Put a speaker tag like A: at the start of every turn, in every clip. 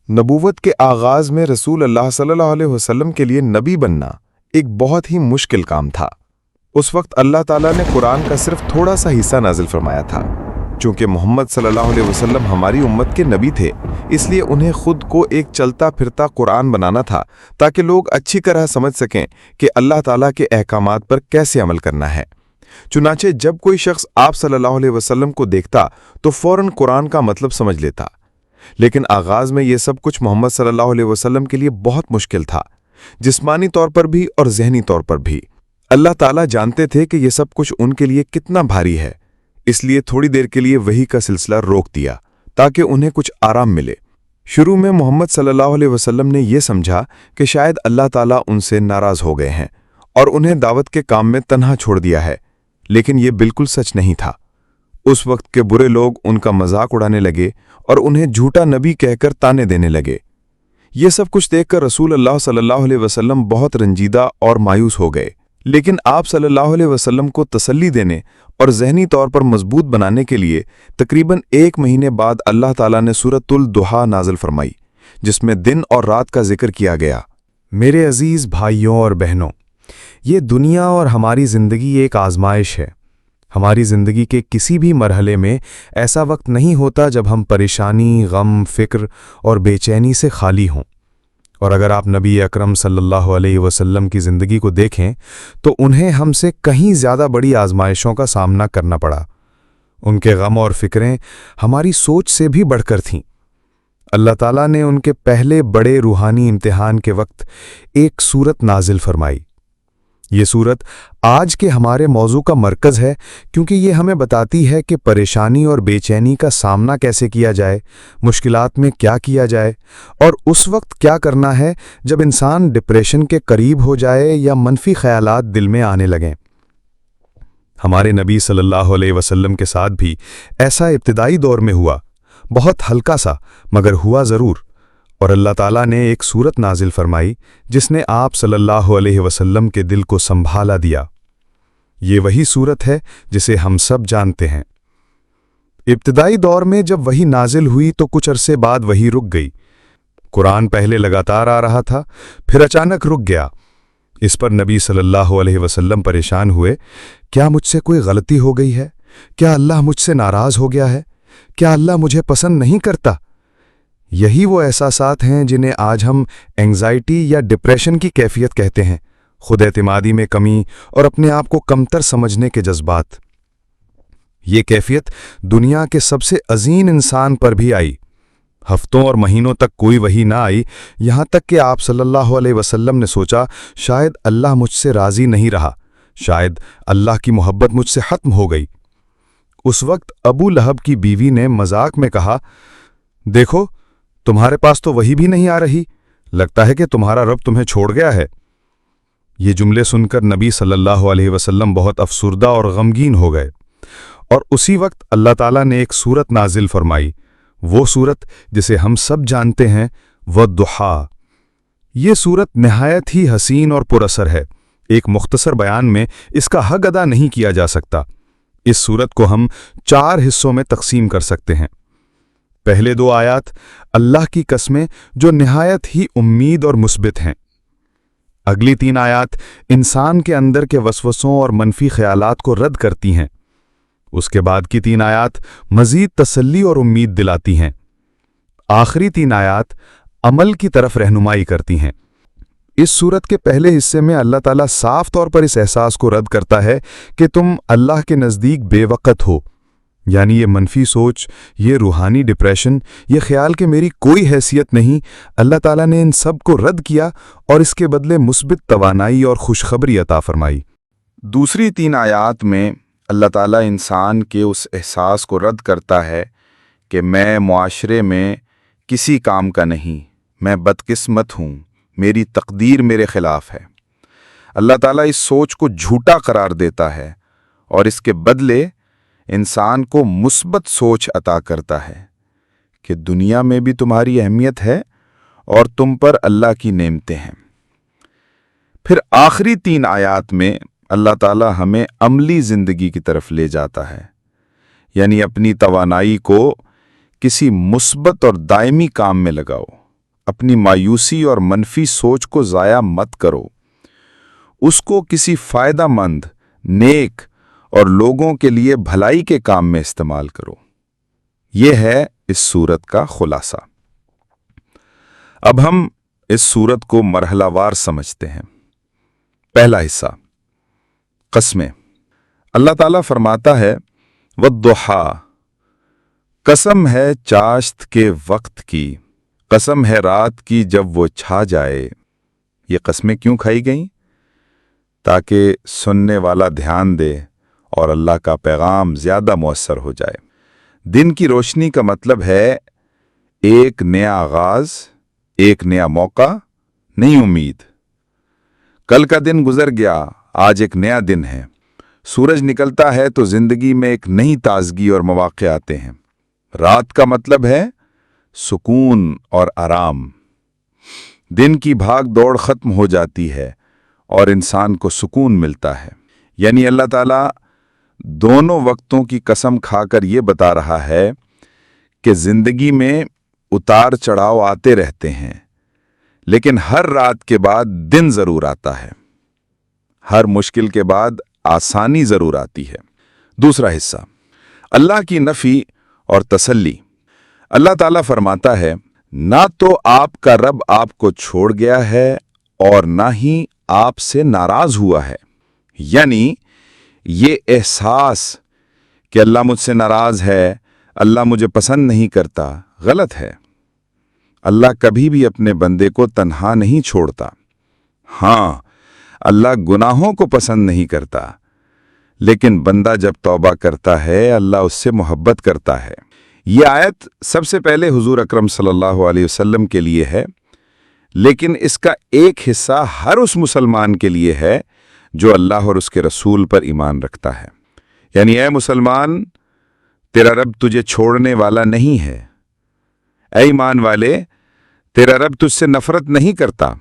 A: نبوت کے آغاز میں رسول اللہ صلی اللہ علیہ وسلم کے لیے نبی بننا ایک بہت ہی مشکل کام تھا۔ اس وقت اللہ تعالیٰ نے قرآن کا صرف تھوڑا سا حصہ نازل فرمایا تھا۔ چونکہ محمد صلی اللہ علیہ وسلم ہماری امت کے نبی تھے، اس لیے انہیں خود کو ایک چلتا پھرتا قرآن بنانا تھا تاکہ لوگ اچھی طرح سمجھ سکیں کہ اللہ تعالیٰ کے احکامات پر کیسے عمل کرنا ہے۔ چنانچہ جب کوئی شخص آپ صلی اللہ علیہ وسلم کو دیکھتا تو فوراً قرآن کا مطلب سمجھ لیتا۔ لیکن آغاز میں یہ سب کچھ محمد صلی اللہ علیہ وسلم کے لیے بہت مشکل تھا، جسمانی طور پر بھی اور ذہنی طور پر بھی۔ اللہ تعالیٰ جانتے تھے کہ یہ سب کچھ ان کے لیے کتنا بھاری ہے، اس لیے تھوڑی دیر کے لیے وحی کا سلسلہ روک دیا تاکہ انہیں کچھ آرام ملے۔ شروع میں محمد صلی اللہ علیہ وسلم نے یہ سمجھا کہ شاید اللہ تعالیٰ ان سے ناراض ہو گئے ہیں اور انہیں دعوت کے کام میں تنہا چھوڑ دیا ہے، لیکن یہ بالکل سچ نہیں تھا۔ اس وقت کے برے لوگ ان کا مذاق اڑانے لگے اور انہیں جھوٹا نبی کہہ کر تانے دینے لگے۔ یہ سب کچھ دیکھ کر رسول اللہ صلی اللہ علیہ وسلم بہت رنجیدہ اور مایوس ہو گئے، لیکن آپ صلی اللہ علیہ وسلم کو تسلی دینے اور ذہنی طور پر مضبوط بنانے کے لیے تقریباً 1 مہینے بعد اللہ تعالیٰ نے سورۃ الضحیٰ نازل فرمائی، جس میں دن اور رات کا ذکر کیا گیا۔
B: میرے عزیز بھائیوں اور بہنوں، یہ دنیا اور ہماری زندگی ایک آزمائش ہے۔ ہماری زندگی کے کسی بھی مرحلے میں ایسا وقت نہیں ہوتا جب ہم پریشانی، غم، فکر اور بے چینی سے خالی ہوں۔ اور اگر آپ نبی اکرم صلی اللہ علیہ وسلم کی زندگی کو دیکھیں تو انہیں ہم سے کہیں زیادہ بڑی آزمائشوں کا سامنا کرنا پڑا۔ ان کے غم اور فکریں ہماری سوچ سے بھی بڑھ کر تھیں۔ اللہ تعالیٰ نے ان کے پہلے بڑے روحانی امتحان کے وقت ایک سورت نازل فرمائی۔ یہ سورت آج کے ہمارے موضوع کا مرکز ہے، کیونکہ یہ ہمیں بتاتی ہے کہ پریشانی اور بے چینی کا سامنا کیسے کیا جائے، مشکلات میں کیا کیا جائے، اور اس وقت کیا کرنا ہے جب انسان ڈپریشن کے قریب ہو جائے یا منفی خیالات دل میں آنے لگیں۔ ہمارے نبی صلی اللہ علیہ وسلم کے ساتھ بھی ایسا ابتدائی دور میں ہوا، بہت ہلکا سا مگر ہوا ضرور، اور اللہ تعالیٰ نے ایک سورت نازل فرمائی جس نے آپ صلی اللہ علیہ وسلم کے دل کو سنبھالا دیا۔ یہ وہی سورت ہے جسے ہم سب جانتے ہیں۔ ابتدائی دور میں جب وہی نازل ہوئی تو کچھ عرصے بعد وہی رک گئی۔ قرآن پہلے لگاتار آ رہا تھا، پھر اچانک رک گیا۔ اس پر نبی صلی اللہ علیہ وسلم پریشان ہوئے، کیا مجھ سے کوئی غلطی ہو گئی ہے؟ کیا اللہ مجھ سے ناراض ہو گیا ہے؟ کیا اللہ مجھے پسند نہیں کرتا؟ یہی وہ احساسات ہیں جنہیں آج ہم اینگزائٹی یا ڈپریشن کی کیفیت کہتے ہیں، خود اعتمادی میں کمی اور اپنے آپ کو کمتر سمجھنے کے جذبات۔ یہ کیفیت دنیا کے سب سے عظیم انسان پر بھی آئی۔ ہفتوں اور مہینوں تک کوئی وحی نہ آئی، یہاں تک کہ آپ صلی اللہ علیہ وسلم نے سوچا شاید اللہ مجھ سے راضی نہیں رہا، شاید اللہ کی محبت مجھ سے ختم ہو گئی۔ اس وقت ابو لہب کی بیوی نے مذاق میں کہا، دیکھو تمہارے پاس تو وحی بھی نہیں آ رہی، لگتا ہے کہ تمہارا رب تمہیں چھوڑ گیا ہے۔ یہ جملے سن کر نبی صلی اللہ علیہ وسلم بہت افسردہ اور غمگین ہو گئے، اور اسی وقت اللہ تعالیٰ نے ایک سورت نازل فرمائی، وہ سورت جسے ہم سب جانتے ہیں، والضحیٰ۔ یہ سورت نہایت ہی حسین اور پر اثر ہے۔ ایک مختصر بیان میں اس کا حق ادا نہیں کیا جا سکتا۔ اس سورت کو ہم 4 حصوں میں تقسیم کر سکتے ہیں۔ پہلے 2 آیات اللہ کی قسمیں جو نہایت ہی امید اور مثبت ہیں۔ اگلی 3 آیات انسان کے اندر کے وسوسوں اور منفی خیالات کو رد کرتی ہیں۔ اس کے بعد کی 3 آیات مزید تسلی اور امید دلاتی ہیں۔ آخری 3 آیات عمل کی طرف رہنمائی کرتی ہیں۔ اس سورت کے پہلے حصے میں اللہ تعالیٰ صاف طور پر اس احساس کو رد کرتا ہے کہ تم اللہ کے نزدیک بے وقت ہو، یعنی یہ منفی سوچ، یہ روحانی ڈپریشن، یہ خیال کہ میری کوئی حیثیت نہیں، اللہ تعالیٰ نے ان سب کو رد کیا اور اس کے بدلے مثبت توانائی اور خوشخبری عطا فرمائی۔
C: دوسری 3 آیات میں اللہ تعالیٰ انسان کے اس احساس کو رد کرتا ہے کہ میں معاشرے میں کسی کام کا نہیں، میں بدقسمت ہوں، میری تقدیر میرے خلاف ہے۔ اللہ تعالیٰ اس سوچ کو جھوٹا قرار دیتا ہے اور اس کے بدلے انسان کو مثبت سوچ عطا کرتا ہے کہ دنیا میں بھی تمہاری اہمیت ہے اور تم پر اللہ کی نعمتیں ہیں۔ پھر آخری 3 آیات میں اللہ تعالیٰ ہمیں عملی زندگی کی طرف لے جاتا ہے، یعنی اپنی توانائی کو کسی مثبت اور دائمی کام میں لگاؤ، اپنی مایوسی اور منفی سوچ کو ضائع مت کرو، اس کو کسی فائدہ مند، نیک اور لوگوں کے لیے بھلائی کے کام میں استعمال کرو۔ یہ ہے اس سورت کا خلاصہ۔ اب ہم اس سورت کو مرحلہ وار سمجھتے ہیں۔ پہلا حصہ، قسمیں۔ اللہ تعالیٰ فرماتا ہے والضحیٰ، قسم ہے چاشت کے وقت کی، قسم ہے رات کی جب وہ چھا جائے۔ یہ قسمیں کیوں کھائی گئیں؟ تاکہ سننے والا دھیان دے اور اللہ کا پیغام زیادہ مؤثر ہو جائے۔ دن کی روشنی کا مطلب ہے ایک نیا آغاز، ایک نیا موقع، نئی امید۔ کل کا دن گزر گیا، آج ایک نیا دن ہے۔ سورج نکلتا ہے تو زندگی میں ایک نئی تازگی اور مواقع آتے ہیں۔ رات کا مطلب ہے سکون اور آرام۔ دن کی بھاگ دوڑ ختم ہو جاتی ہے اور انسان کو سکون ملتا ہے۔ یعنی اللہ تعالیٰ دونوں وقتوں کی قسم کھا کر یہ بتا رہا ہے کہ زندگی میں اتار چڑھاؤ آتے رہتے ہیں، لیکن ہر رات کے بعد دن ضرور آتا ہے، ہر مشکل کے بعد آسانی ضرور آتی ہے۔ دوسرا حصہ، اللہ کی نفی اور تسلی۔ اللہ تعالیٰ فرماتا ہے نہ تو آپ کا رب آپ کو چھوڑ گیا ہے اور نہ ہی آپ سے ناراض ہوا ہے۔ یعنی یہ احساس کہ اللہ مجھ سے ناراض ہے، اللہ مجھے پسند نہیں کرتا، غلط ہے۔ اللہ کبھی بھی اپنے بندے کو تنہا نہیں چھوڑتا۔ ہاں، اللہ گناہوں کو پسند نہیں کرتا، لیکن بندہ جب توبہ کرتا ہے اللہ اس سے محبت کرتا ہے۔ یہ آیت سب سے پہلے حضور اکرم صلی اللہ علیہ وسلم کے لیے ہے، لیکن اس کا ایک حصہ ہر اس مسلمان کے لیے ہے جو اللہ اور اس کے رسول پر ایمان رکھتا ہے۔ یعنی اے مسلمان، تیرا رب تجھے چھوڑنے والا نہیں ہے۔ اے ایمان والے، تیرا رب تجھ سے نفرت نہیں کرتا۔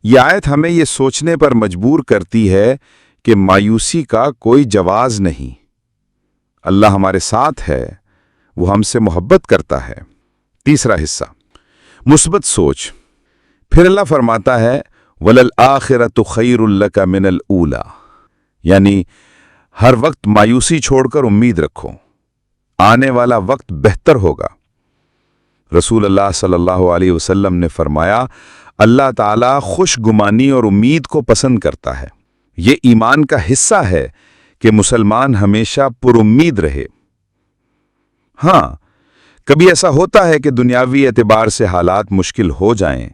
C: یہ آیت ہمیں یہ سوچنے پر مجبور کرتی ہے کہ مایوسی کا کوئی جواز نہیں۔ اللہ ہمارے ساتھ ہے، وہ ہم سے محبت کرتا ہے۔ تیسرا حصہ، مثبت سوچ۔ پھر اللہ فرماتا ہے وَلَلْآخِرَةُ خَيْرٌ لَكَ مِنَ الْأُولَى، یعنی ہر وقت مایوسی چھوڑ کر امید رکھو، آنے والا وقت بہتر ہوگا۔ رسول اللہ صلی اللہ علیہ وسلم نے فرمایا اللہ تعالیٰ خوش گمانی اور امید کو پسند کرتا ہے۔ یہ ایمان کا حصہ ہے کہ مسلمان ہمیشہ پر امید رہے۔ ہاں، کبھی ایسا ہوتا ہے کہ دنیاوی اعتبار سے حالات مشکل ہو جائیں،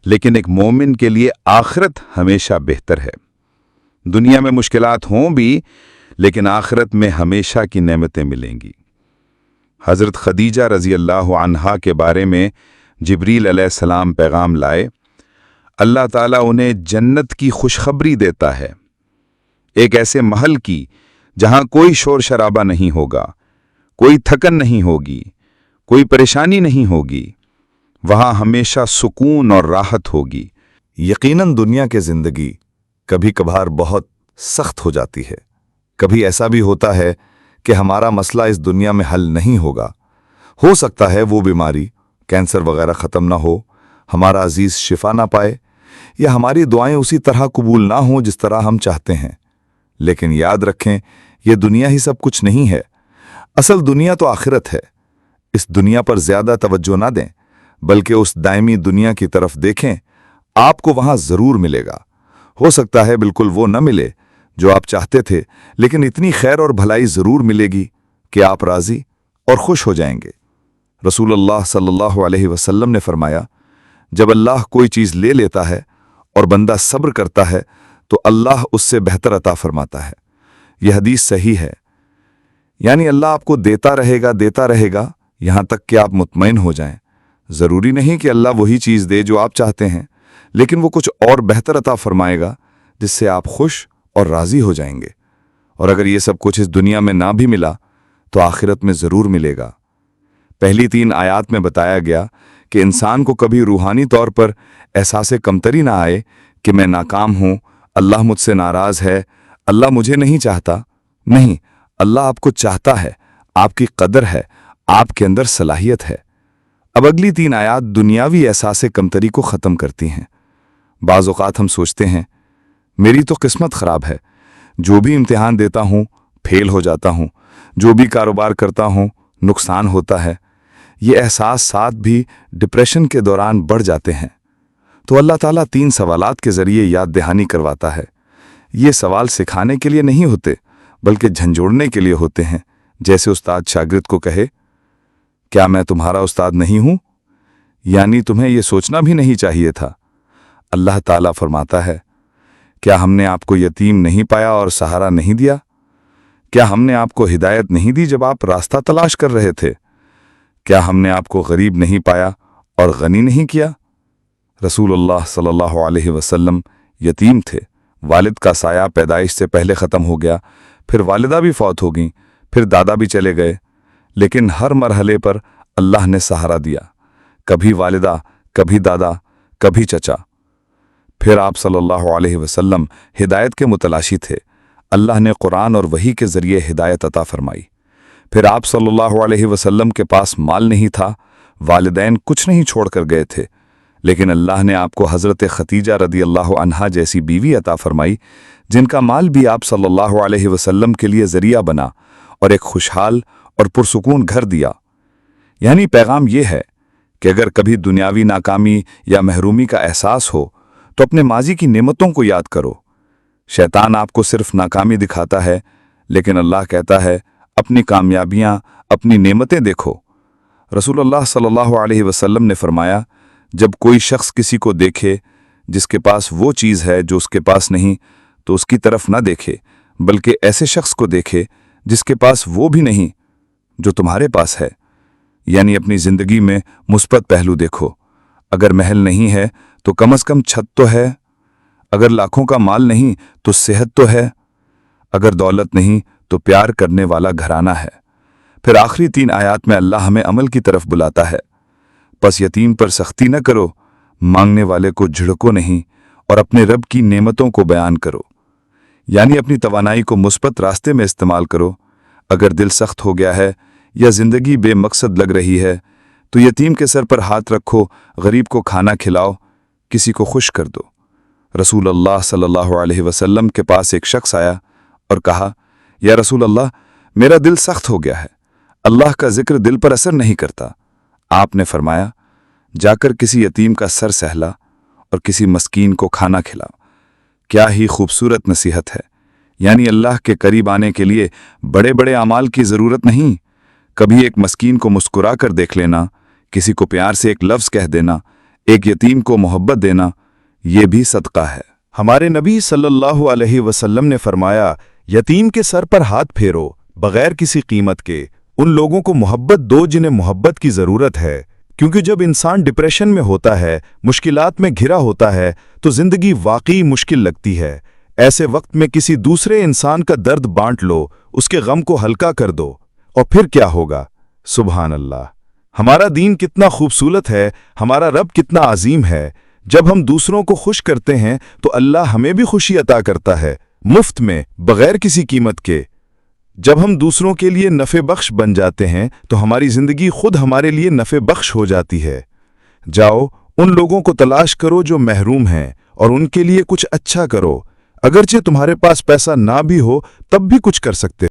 C: لیکن ایک مومن کے لیے آخرت ہمیشہ بہتر ہے۔ دنیا میں مشکلات ہوں بھی، لیکن آخرت میں ہمیشہ کی نعمتیں ملیں گی۔ حضرت خدیجہ رضی اللہ عنہا کے بارے میں جبریل علیہ السلام پیغام لائے۔ اللہ تعالیٰ انہیں جنت کی خوشخبری دیتا ہے، ایک ایسے محل کی جہاں کوئی شور شرابہ نہیں ہوگا، کوئی تھکن نہیں ہوگی، کوئی پریشانی نہیں ہوگی، وہاں ہمیشہ سکون اور راحت ہوگی۔
B: یقیناً دنیا کی زندگی کبھی کبھار بہت سخت ہو جاتی ہے۔ کبھی ایسا بھی ہوتا ہے کہ ہمارا مسئلہ اس دنیا میں حل نہیں ہوگا۔ ہو سکتا ہے وہ بیماری، کینسر وغیرہ ختم نہ ہو، ہمارا عزیز شفا نہ پائے، یا ہماری دعائیں اسی طرح قبول نہ ہوں جس طرح ہم چاہتے ہیں۔ لیکن یاد رکھیں، یہ دنیا ہی سب کچھ نہیں ہے۔ اصل دنیا تو آخرت ہے۔ اس دنیا پر زیادہ توجہ نہ دیں، بلکہ اس دائمی دنیا کی طرف دیکھیں۔ آپ کو وہاں ضرور ملے گا۔ ہو سکتا ہے بالکل وہ نہ ملے جو آپ چاہتے تھے، لیکن اتنی خیر اور بھلائی ضرور ملے گی کہ آپ راضی اور خوش ہو جائیں گے۔ رسول اللہ صلی اللہ علیہ وسلم نے فرمایا، جب اللہ کوئی چیز لے لیتا ہے اور بندہ صبر کرتا ہے تو اللہ اس سے بہتر عطا فرماتا ہے۔ یہ حدیث صحیح ہے۔ یعنی اللہ آپ کو دیتا رہے گا یہاں تک کہ آپ مطمئن ہو جائیں۔ ضروری نہیں کہ اللہ وہی چیز دے جو آپ چاہتے ہیں، لیکن وہ کچھ اور بہتر عطا فرمائے گا جس سے آپ خوش اور راضی ہو جائیں گے۔ اور اگر یہ سب کچھ اس دنیا میں نہ بھی ملا تو آخرت میں ضرور ملے گا۔ پہلی 3 آیات میں بتایا گیا کہ انسان کو کبھی روحانی طور پر احساس کمتری نہ آئے کہ میں ناکام ہوں، اللہ مجھ سے ناراض ہے، اللہ مجھے نہیں چاہتا۔ نہیں، اللہ آپ کو چاہتا ہے، آپ کی قدر ہے، آپ کے اندر صلاحیت ہے۔
C: اب اگلی 3 آیات دنیاوی احساس کمتری کو ختم کرتی ہیں۔ بعض اوقات ہم سوچتے ہیں میری تو قسمت خراب ہے، جو بھی امتحان دیتا ہوں پھیل ہو جاتا ہوں، جو بھی کاروبار کرتا ہوں نقصان ہوتا ہے۔ یہ احساس ساتھ بھی ڈپریشن کے دوران بڑھ جاتے ہیں۔ تو اللہ تعالیٰ 3 سوالات کے ذریعے یاد دہانی کرواتا ہے۔ یہ سوال سکھانے کے لیے نہیں ہوتے بلکہ جھنجھوڑنے کے لیے ہوتے ہیں، جیسے استاد شاگرد کو کہے کیا میں تمہارا استاد نہیں ہوں؟ یعنی تمہیں یہ سوچنا بھی نہیں چاہیے تھا۔ اللہ تعالیٰ فرماتا ہے کیا ہم نے آپ کو یتیم نہیں پایا اور سہارا نہیں دیا؟ کیا ہم نے آپ کو ہدایت نہیں دی جب آپ راستہ تلاش کر رہے تھے؟ کیا ہم نے آپ کو غریب نہیں پایا اور غنی نہیں کیا؟ رسول اللہ صلی اللہ علیہ وسلم یتیم تھے۔ والد کا سایہ پیدائش سے پہلے ختم ہو گیا، پھر والدہ بھی فوت ہو گئیں، پھر دادا بھی چلے گئے، لیکن ہر مرحلے پر اللہ نے سہارا دیا، کبھی والدہ، کبھی دادا، کبھی چچا۔ پھر آپ صلی اللہ علیہ وسلم ہدایت کے متلاشی تھے، اللہ نے قرآن اور وحی کے ذریعے ہدایت عطا فرمائی۔ پھر آپ صلی اللہ علیہ وسلم کے پاس مال نہیں تھا، والدین کچھ نہیں چھوڑ کر گئے تھے، لیکن اللہ نے آپ کو حضرت خدیجہ رضی اللہ عنہا جیسی بیوی عطا فرمائی، جن کا مال بھی آپ صلی اللہ علیہ وسلم کے لیے ذریعہ بنا اور ایک خوشحال اور پرسکون گھر دیا۔ یعنی پیغام یہ ہے کہ اگر کبھی دنیاوی ناکامی یا محرومی کا احساس ہو تو اپنے ماضی کی نعمتوں کو یاد کرو۔ شیطان آپ کو صرف ناکامی دکھاتا ہے، لیکن اللہ کہتا ہے اپنی کامیابیاں، اپنی نعمتیں دیکھو۔ رسول اللہ صلی اللہ علیہ وسلم نے فرمایا جب کوئی شخص کسی کو دیکھے جس کے پاس وہ چیز ہے جو اس کے پاس نہیں، تو اس کی طرف نہ دیکھے بلکہ ایسے شخص کو دیکھے جس کے پاس وہ بھی نہیں جو تمہارے پاس ہے۔ یعنی اپنی زندگی میں مثبت پہلو دیکھو۔ اگر محل نہیں ہے تو کم از کم چھت تو ہے، اگر لاکھوں کا مال نہیں تو صحت تو ہے، اگر دولت نہیں تو پیار کرنے والا گھرانہ ہے۔ پھر آخری 3 آیات میں اللہ ہمیں عمل کی طرف بلاتا ہے۔ پس یتیم پر سختی نہ کرو، مانگنے والے کو جھڑکو نہیں، اور اپنے رب کی نعمتوں کو بیان کرو۔ یعنی اپنی توانائی کو مثبت راستے میں استعمال کرو۔ اگر دل سخت ہو گیا ہے یا زندگی بے مقصد لگ رہی ہے تو یتیم کے سر پر ہاتھ رکھو، غریب کو کھانا کھلاؤ، کسی کو خوش کر دو۔ رسول اللہ صلی اللہ علیہ وسلم کے پاس ایک شخص آیا اور کہا یا رسول اللہ میرا دل سخت ہو گیا ہے، اللہ کا ذکر دل پر اثر نہیں کرتا۔ آپ نے فرمایا جا کر کسی یتیم کا سر سہلا اور کسی مسکین کو کھانا کھلا۔ کیا ہی خوبصورت نصیحت ہے۔ یعنی اللہ کے قریب آنے کے لیے بڑے بڑے اعمال کی ضرورت نہیں، کبھی ایک مسکین کو مسکرا کر دیکھ لینا، کسی کو پیار سے ایک لفظ کہہ دینا، ایک یتیم کو محبت دینا، یہ بھی صدقہ ہے۔
B: ہمارے نبی صلی اللہ علیہ وسلم نے فرمایا یتیم کے سر پر ہاتھ پھیرو بغیر کسی قیمت کے، ان لوگوں کو محبت دو جنہیں محبت کی ضرورت ہے، کیونکہ جب انسان ڈپریشن میں ہوتا ہے، مشکلات میں گھرا ہوتا ہے تو زندگی واقعی مشکل لگتی ہے۔ ایسے وقت میں کسی دوسرے انسان کا درد بانٹ لو، اس کے غم کو ہلکا کر دو، اور پھر کیا ہوگا؟ سبحان اللہ! ہمارا دین کتنا خوبصورت ہے، ہمارا رب کتنا عظیم ہے۔ جب ہم دوسروں کو خوش کرتے ہیں تو اللہ ہمیں بھی خوشی عطا کرتا ہے، مفت میں، بغیر کسی قیمت کے۔ جب ہم دوسروں کے لیے نفع بخش بن جاتے ہیں تو ہماری زندگی خود ہمارے لیے نفع بخش ہو جاتی ہے۔ جاؤ ان لوگوں کو تلاش کرو جو محروم ہیں اور ان کے لیے کچھ اچھا کرو، اگرچہ تمہارے پاس پیسہ نہ بھی ہو تب بھی کچھ کر سکتے